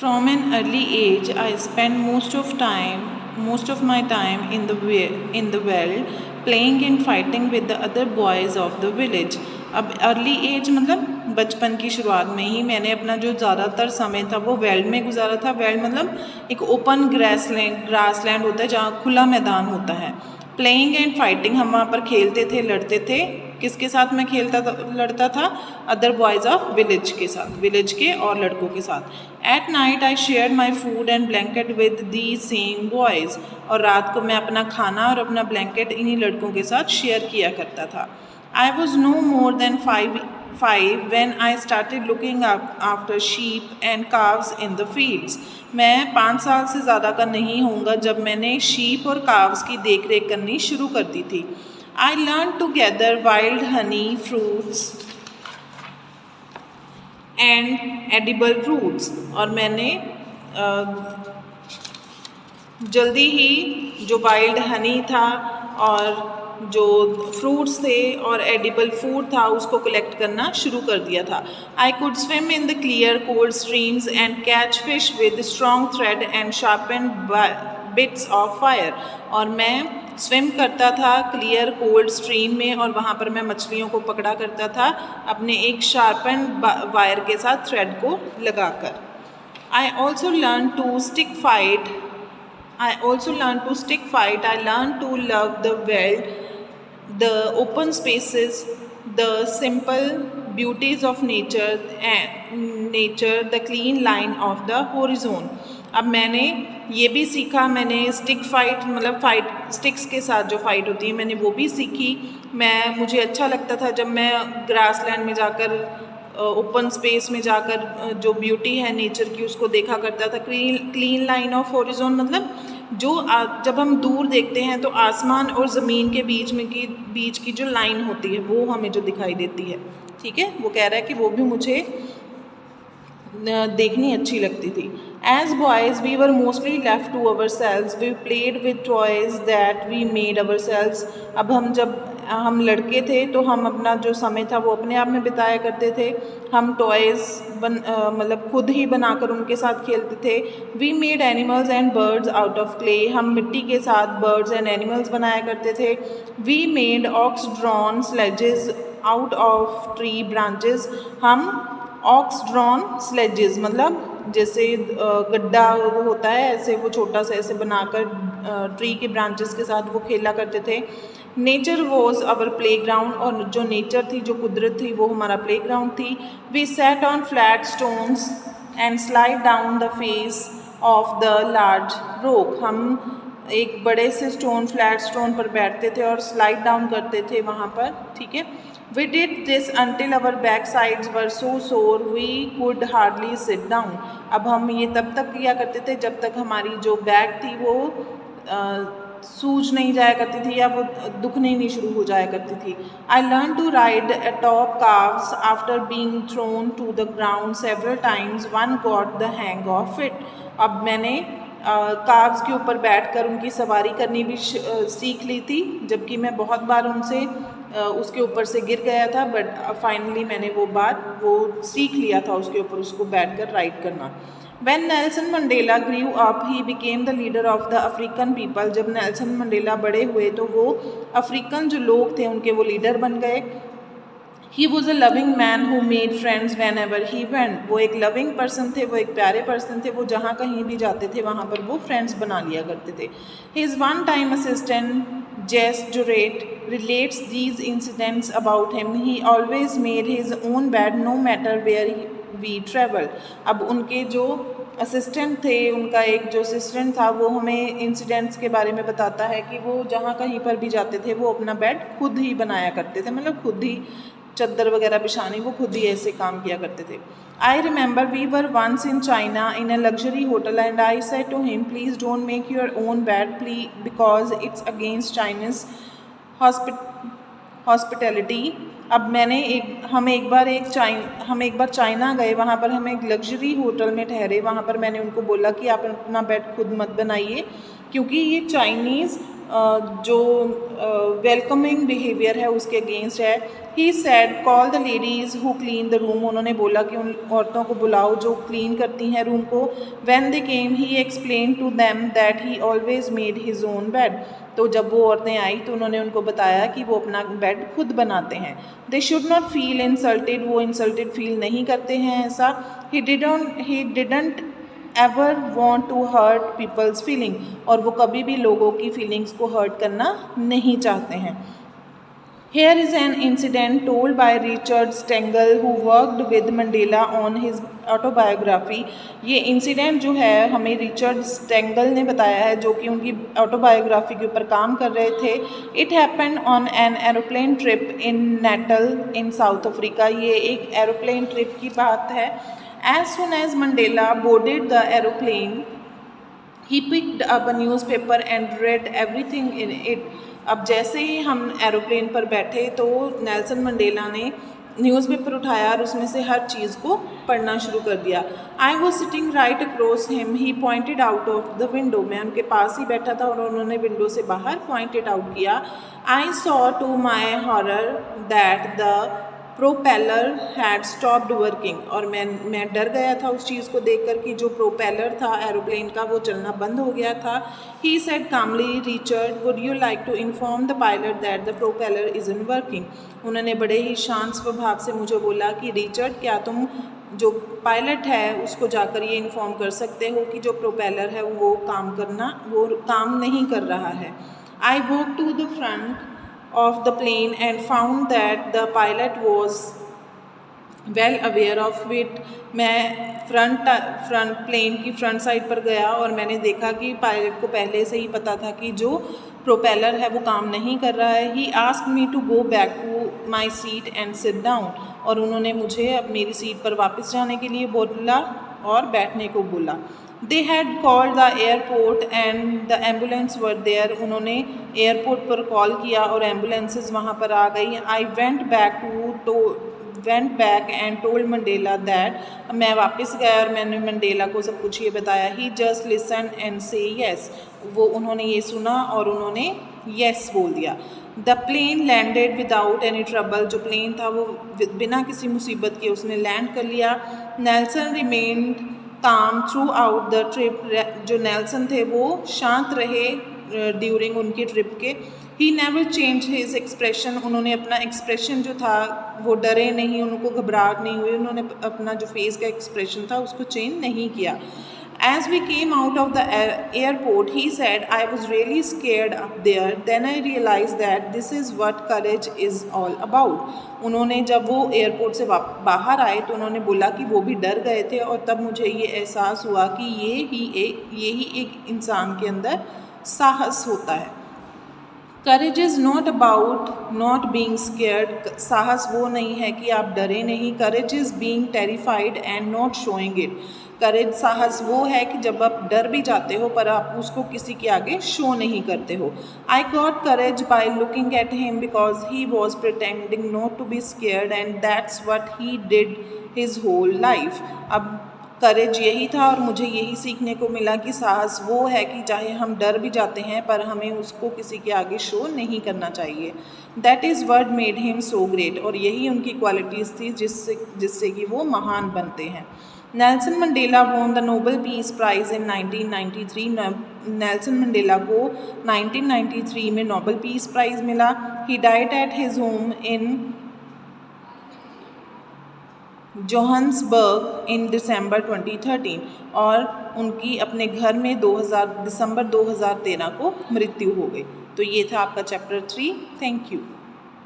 From an early age, I spent most of my time in the well, playing and fighting with the other boys of the village. अब early as मतलब बचपन की शुरुआत में ही मैंने अपना जो ज़्यादातर समय था वो वेल में गुजारा था। वेल मतलब एक ओपन ग्रासलैंड होता है जहाँ खुला मैदान होता है। प्लेइंग एंड फाइटिंग, हम वहाँ पर खेलते थे, लड़ते थे। किसके साथ मैं लड़ता था? अदर बॉयज़ ऑफ विलेज के साथ, विलेज के और लड़कों के साथ। At night I share my food and blanket with the same boys, और रात को मैं अपना खाना और अपना ब्लैंकेट इन्हीं लड़कों के साथ शेयर किया करता था। I was no more than five when I started looking after sheep and calves in the fields. मैं 5 साल से ज़्यादा का नहीं होऊंगा जब मैंने शीप और काव्स की देख रेख करनी शुरू कर दी थी। I learned to gather wild honey, fruits and edible roots, और मैंने जल्दी ही जो वाइल्ड हनी था और जो फ्रूट्स थे और एडिबल फूड था उसको कलेक्ट करना शुरू कर दिया था। I could swim in the clear cold streams and catch fish with strong thread and sharpened bits of fire, और मैं स्विम करता था क्लियर कोल्ड स्ट्रीम में और वहाँ पर मैं मछलियों को पकड़ा करता था अपने एक शार्पेंड वायर के साथ थ्रेड को लगाकर। I also learn to stick fight I learned to love the world, the open spaces, the simple beauties of nature, the clean line of the horizon. अब मैंने ये भी सीखा, मैंने स्टिक फाइट मतलब स्टिक्स के साथ जो फाइट होती है मैंने वो भी सीखी। मुझे अच्छा लगता था जब मैं ग्रासलैंड में जाकर, ओपन स्पेस में जाकर जो ब्यूटी है नेचर की उसको देखा करता था। क्लीन लाइन ऑफ हॉरिजॉन मतलब जब हम दूर देखते हैं तो आसमान और ज़मीन के बीच की जो लाइन होती है वो हमें जो दिखाई देती है, ठीक है, वो कह रहा है कि वो भी मुझे देखनी अच्छी लगती थी। As boys we were mostly left to ourselves. We played with toys that we made ourselves. अब जब हम लड़के थे तो हम अपना जो समय था वो अपने आप में बिताया करते थे। हम टॉयज़ मतलब खुद ही बनाकर उनके साथ खेलते थे। We made animals and birds out of clay. हम मिट्टी के साथ birds and animals बनाया करते थे। We made ox-drawn sledges out of tree branches. हम ox-drawn sledges मतलब जैसे गड्ढा होता है ऐसे वो छोटा सा ऐसे बनाकर ट्री के ब्रांचेस के साथ वो खेला करते थे। Nature was our play ground, और जो नेचर थी, जो कुदरत थी, वो हमारा प्ले ग्राउंड थी। We sat on flat stones and slide down the face of the large rock. हम एक बड़े से फ्लैट स्टोन पर बैठते थे और स्लाइड डाउन करते थे वहाँ पर, ठीक है। We did this until our backsides were so sore we could hardly sit down. अब हम ये तब तक किया करते थे जब तक हमारी जो बैक थी वो सूज नहीं जाया करती थी या वो दुखने नहीं शुरू हो जाया करती थी। I learned to ride atop calves after being thrown to the ground several times. One got the hang of it. अब मैंने काव्स के ऊपर बैठकर उनकी सवारी करनी भी सीख ली थी, जबकि मैं बहुत बार उसके ऊपर से गिर गया था, बट फाइनली मैंने वो सीख लिया था उसके ऊपर उसको बैठकर राइड करना। When Nelson Mandela grew up, he became the leader of the African people. जब नेल्सन मंडेला बड़े हुए तो वो अफ्रीकन जो लोग थे उनके वो लीडर बन गए। He was a loving man who made friends whenever he went. वो एक लविंग पर्सन थे, वो एक प्यारे पर्सन थे, वो जहाँ कहीं भी जाते थे वहाँ पर वो फ्रेंड्स बना लिया करते थे। His one-time assistant Jess Durrett relates these incidents about him. He always made his own bed no matter where we travel. अब उनके जो असिस्टेंट थे, उनका एक जो असिस्टेंट था वो हमें इंसिडेंट्स के बारे में बताता है कि वो जहाँ कहीं पर भी जाते थे वो अपना बेड खुद ही बनाया करते थे, मतलब खुद ही चद्दर वगैरह बिछानी वो खुद ही ऐसे काम किया करते थे। I remember we were once in China in a luxury hotel and I said to him please don't make your own bed please because it's against Chinese hospitality. अब हम एक बार चाइना गए, वहाँ पर हम एक लग्जरी होटल में ठहरे। वहाँ पर मैंने उनको बोला कि आप अपना बेड खुद मत बनाइए क्योंकि ये चाइनीज़ जो वेलकमिंग बिहेवियर है उसके अगेंस्ट है। He said call the ladies who clean the room, उन्होंने बोला कि उन औरतों को बुलाओ जो क्लीन करती हैं रूम को। When they came he explain to them that he always made his own bed, तो जब वो औरतें आई तो उन्होंने उनको बताया कि वो अपना बेड खुद बनाते हैं। They should not feel insulted, वो इंसल्टेड फील नहीं करते हैं ऐसा। He didn't ever want to hurt people's feeling, और वो कभी भी लोगों की फीलिंग्स को हर्ट करना नहीं चाहते हैं। Here is an incident told by Richard Stengel who worked with Mandela on his autobiography। ये इंसिडेंट जो है हमें रिचर्ड स्टेंगल ने बताया है जो कि उनकी ऑटोबायोग्राफी के ऊपर काम कर रहे थे। It happened on an aeroplane trip in Natal in South Africa, ये एक एरोप्लेन ट्रिप की बात है। As soon as Mandela boarded the aeroplane, he picked up a newspaper and read everything in it। अब जैसे ही हम एरोप्लेन पर बैठे तो नेल्सन मंडेला ने न्यूज़पेपर उठाया और उसमें से हर चीज़ को पढ़ना शुरू कर दिया। I was sitting right across him, he pointed out of the window, मैं उनके पास ही बैठा था और उन्होंने विंडो से बाहर पॉइंटेड आउट किया। I saw to my horror that the propeller had stopped working, और मैं डर गया था उस चीज़ को देखकर कि जो प्रोपेलर था एरोप्लेन का वो चलना बंद हो गया था। He said calmly, Richard would you like to inform the pilot that the propeller isn't working, उन्होंने बड़े ही शांत स्वभाव से मुझे बोला कि रिचर्ड क्या तुम जो पायलट है उसको जाकर ये इन्फॉर्म कर सकते हो कि जो प्रोपेलर है वो काम नहीं कर रहा है। I walk to the front of the plane and found that the pilot was well aware of it। मैं फ्रंट प्लेन की फ्रंट साइड पर गया और मैंने देखा कि पायलट को पहले से ही पता था कि जो प्रोपेलर है वो काम नहीं कर रहा है। He asked me to go back to my seat and sit down, और उन्होंने मुझे अब मेरी सीट पर वापस जाने के लिए बोला और बैठने को बोला। They had called the airport and the ambulance were there, उन्होंने एयरपोर्ट पर कॉल किया और एम्बुलेंसेस वहाँ पर आ गई। I went back and told Mandela that, मैं वापस गया और मैंने मंडेला को सब कुछ ये बताया। He just listen and say yes, वो उन्होंने ये सुना और उन्होंने येस बोल दिया। The plane landed without any trouble, जो प्लेन था वो बिना किसी मुसीबत के उसने लैंड कर लिया। नेल्सन रिमेन्ड काम थ्रू आउट द ट्रिप, जो नेल्सन थे वो शांत रहे ड्यूरिंग उनकी ट्रिप के। He never change his expression, उन्होंने अपना एक्सप्रेशन जो था वो डरे नहीं, उनको घबराहट नहीं हुई, उन्होंने अपना जो फेस का एक्सप्रेशन था उसको चेंज नहीं किया। As we came out of the airport, he said, I was really scared up there. Then I realized that this is what courage is all about। उन्होंने जब वो एयरपोर्ट से बाहर आए तो उन्होंने बोला कि वो भी डर गए थे, और तब मुझे ये एहसास हुआ कि ये ही एक इंसान के अंदर साहस होता है। Courage is not about not being scared, साहस वो नहीं है कि आप डरे नहीं। Courage is being terrified and not showing it, courage साहस वो है कि जब आप डर भी जाते हो पर आप उसको किसी के आगे शो नहीं करते हो। I got courage by looking at him because he was pretending not to be scared and that's what he did his whole life. अब करेज यही था और मुझे यही सीखने को मिला कि साहस वो है कि चाहे हम डर भी जाते हैं पर हमें उसको किसी के आगे शो नहीं करना चाहिए। That is what made him so great, और यही उनकी क्वालिटीज़ थी जिससे कि वो महान बनते हैं। Nelson Mandela won the Nobel peace prize in 1993। Nelson Mandela को 1993 में नोबल पीस प्राइज़ मिला। He died at his home in Johannesburg in December 2013, और उनकी अपने घर में दिसंबर 2013 को मृत्यु हो गई। तो ये था आपका चैप्टर 3। Thank you.